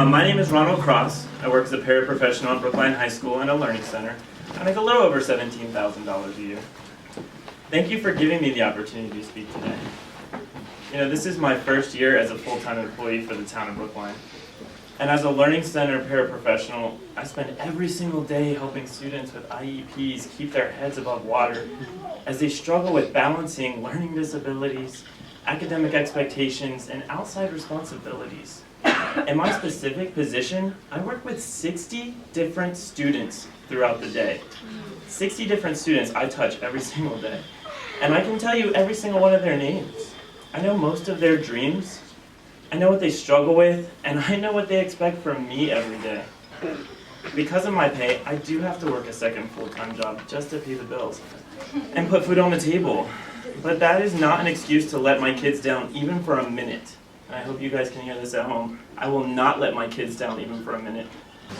My name is Ronald Cross. I work as a paraprofessional at Brookline High School and a learning center. I make a little over $17,000 a year. Thank you for giving me the opportunity to speak today. You know, this is my first year as a full-time employee for the town of Brookline. And as a learning center paraprofessional, I spend every single day helping students with IEPs keep their heads above water as they struggle with balancing learning disabilities, academic expectations, and outside responsibilities. In my specific position, I work with 60 different students throughout the day. 60 different students I touch every single day. And I can tell you every single one of their names. I know most of their dreams. I know what they struggle with, and I know what they expect from me every day. Because of my pay, I do have to work a second full-time job just to pay the bills and put food on the table. But that is not an excuse to let my kids down even for a minute. And I hope you guys can hear this at home. I will not let my kids down even for a minute.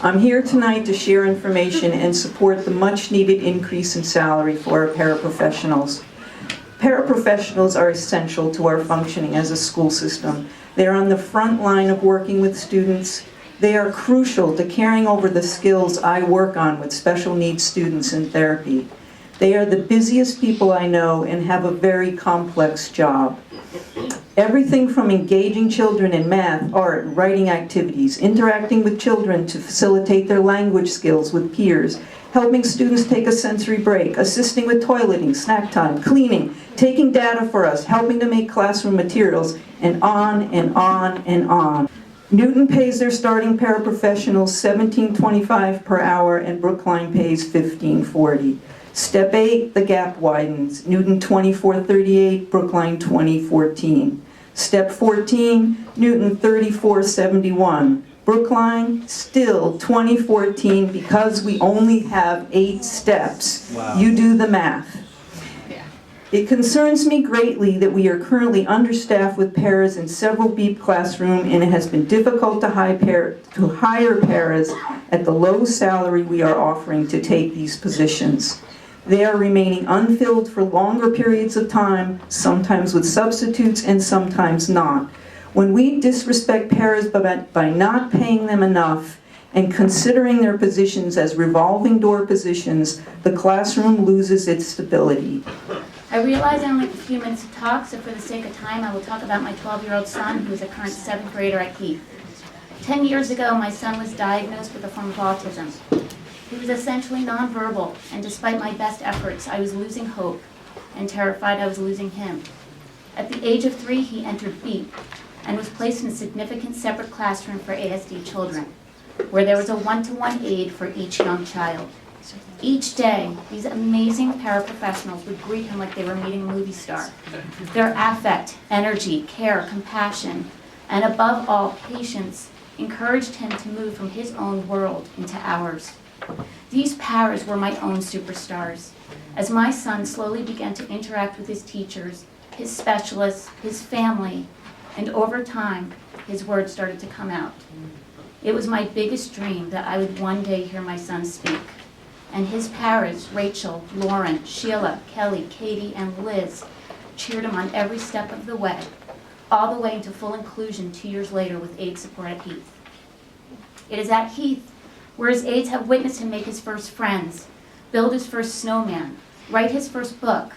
I'm here tonight to share information and support the much-needed increase in salary for our paraprofessionals. Paraprofessionals are essential to our functioning as a school system. They're on the front line of working with students. They are crucial to carrying over the skills I work on with special needs students in therapy. They are the busiest people I know and have a very complex job. Everything from engaging children in math, art, and writing activities, interacting with children to facilitate their language skills with peers, helping students take a sensory break, assisting with toileting, snack time, cleaning, taking data for us, helping to make classroom materials, and on and on and on. Newton pays their starting paraprofessionals $17.25 per hour and Brookline pays $15.40. Step 8, the gap widens. Newton $24.38, Brookline $20.14. Step 14, Newton $34.71. Brookline, still $20.14 because we only have 8 steps. Wow. You do the math. It concerns me greatly that we are currently understaffed with paras in several BEEP classrooms, and it has been difficult to hire paras at the low salary we are offering to take these positions. They are remaining unfilled for longer periods of time, sometimes with substitutes and sometimes not. When we disrespect paras by not paying them enough and considering their positions as revolving door positions, the classroom loses its stability. I realize I only have a few minutes to talk, so for the sake of time, I will talk about my 12-year-old son, who is a current 7th grader at Heath. 10 years ago, my son was diagnosed with a form of autism. He was essentially nonverbal, and despite my best efforts, I was losing hope and terrified I was losing him. At the age of 3, he entered BEEP and was placed in a significant separate classroom for ASD children, where there was a one-to-one aide for each young child. Each day, these amazing paraprofessionals would greet him like they were meeting a movie star. Their affect, energy, care, compassion, and above all, patience encouraged him to move from his own world into ours. These paras were my own superstars. As my son slowly began to interact with his teachers, his specialists, his family, and over time, his words started to come out. It was my biggest dream that I would one day hear my son speak. And his paras, Rachel, Lauren, Sheila, Kelly, Katie, and Liz, cheered him on every step of the way, all the way into full inclusion 2 years later with aid support at Heath. It is at Heath where his aides have witnessed him make his first friends, build his first snowman, write his first book,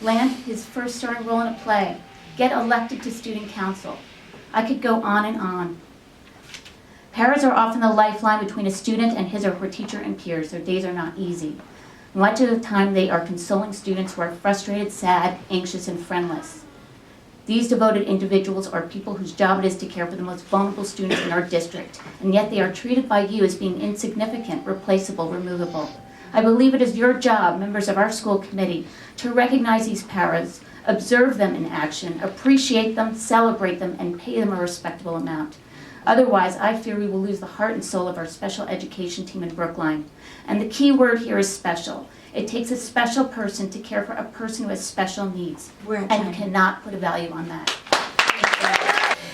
land his first starring role in a play, get elected to student council. I could go on and on. Paras are often the lifeline between a student and his or her teacher and peers. Their days are not easy. Much of the time they are consoling students who are frustrated, sad, anxious, and friendless. These devoted individuals are people whose job it is to care for the most vulnerable students in our district, and yet they are treated by you as being insignificant, replaceable, removable. I believe it is your job, members of our school committee, to recognize these paras, observe them in action, appreciate them, celebrate them, and pay them a respectable amount. Otherwise, I fear we will lose the heart and soul of our special education team in Brookline. And the key word here is special. It takes a special person to care for a person who has special needs. And you cannot put a value on that.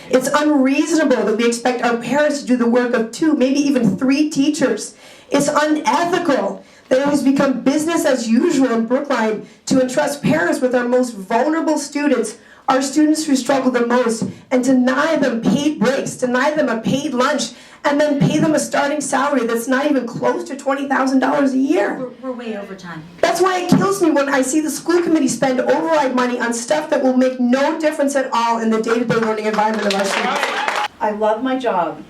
It's unreasonable that we expect our parents to do the work of 2, maybe even 3 teachers. It's unethical that it has become business as usual in Brookline to entrust parents with our most vulnerable students, our students who struggle the most and deny them paid breaks, deny them a paid lunch, and then pay them a starting salary that's not even close to $20,000 a year. We're way over time. That's why it kills me when I see the school committee spend override money on stuff that will make no difference at all in the day-to-day learning environment of our students. I love my job.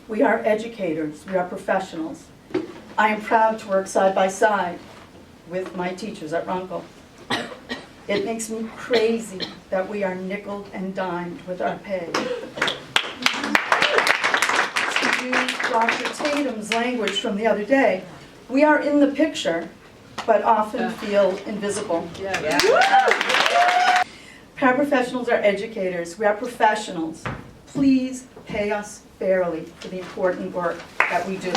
We are educators. We are professionals. I am proud to work side by side with my teachers at Runkle. It makes me crazy that we are nickeled and dimed with our pay. To use Dr. Tatum's language from the other day, we are in the picture, but often feel invisible. Paraprofessionals are educators. We are professionals. Please pay us fairly for the important work that we do.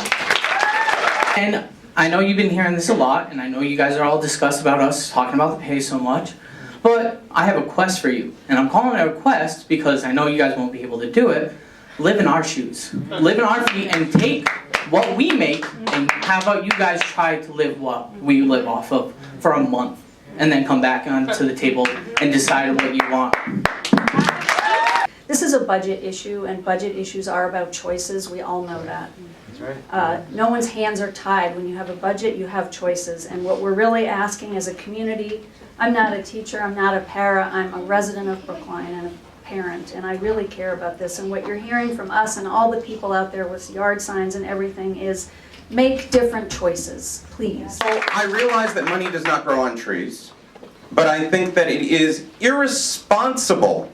And I know you've been hearing this a lot, and I know you guys are all discussed about us talking about the pay so much, but I have a request for you. And I'm calling it a request because I know you guys won't be able to do it. Live in our shoes. Live in our feet and take what we make, and how about you guys try to live what we live off of for a month, and then come back onto the table and decide what you want. This is a budget issue, and budget issues are about choices. We all know that. No one's hands are tied. When you have a budget, you have choices. And what we're really asking as a community, I'm not a teacher, I'm not a para, I'm a resident of Brookline and a parent, and I really care about this. And what you're hearing from us and all the people out there with yard signs and everything is make different choices, please. So I realize that money does not grow on trees, but I think that it is irresponsible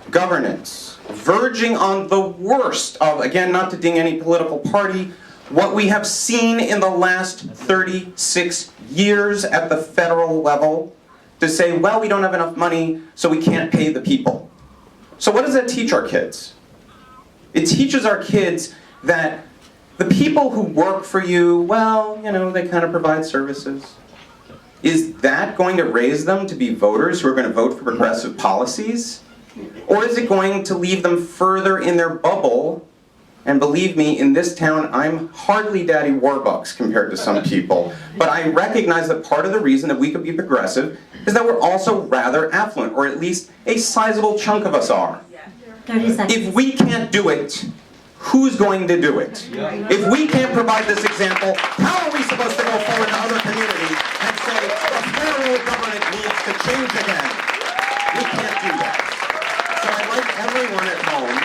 governance, verging on the worst of, again, not to ding any political party, what we have seen in the last 36 years at the federal level, to say, well, we don't have enough money, so we can't pay the people. So what does that teach our kids? It teaches our kids that the people who work for you, well, you know, they kind of provide services. Is that going to raise them to be voters who are going to vote for progressive policies? Or is it going to leave them further in their bubble? And believe me, in this town, I'm hardly Daddy Warbucks compared to some people. But I recognize that part of the reason that we could be progressive is that we're also rather affluent, or at least a sizable chunk of us are. 30 seconds. If we can't do it, who's going to do it? If we can't provide this example, how are we supposed to go forward to other communities and say, the federal government needs to change again? We can't do that. So I'd like everyone at home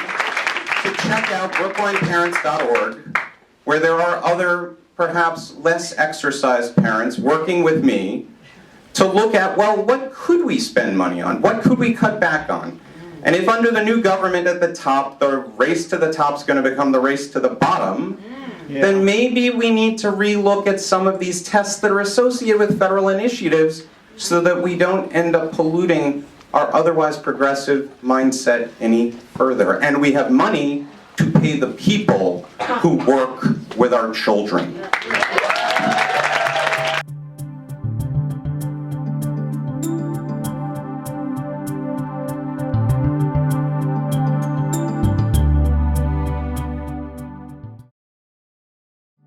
to check out brooklineparents.org, where there are other, perhaps less exercised parents working with me to look at, well, what could we spend money on? What could we cut back on? And if under the new government at the top, the race to the top is going to become the race to the bottom, then maybe we need to relook at some of these tests that are associated with federal initiatives so that we don't end up polluting our otherwise progressive mindset any further. And we have money to pay the people who work with our children.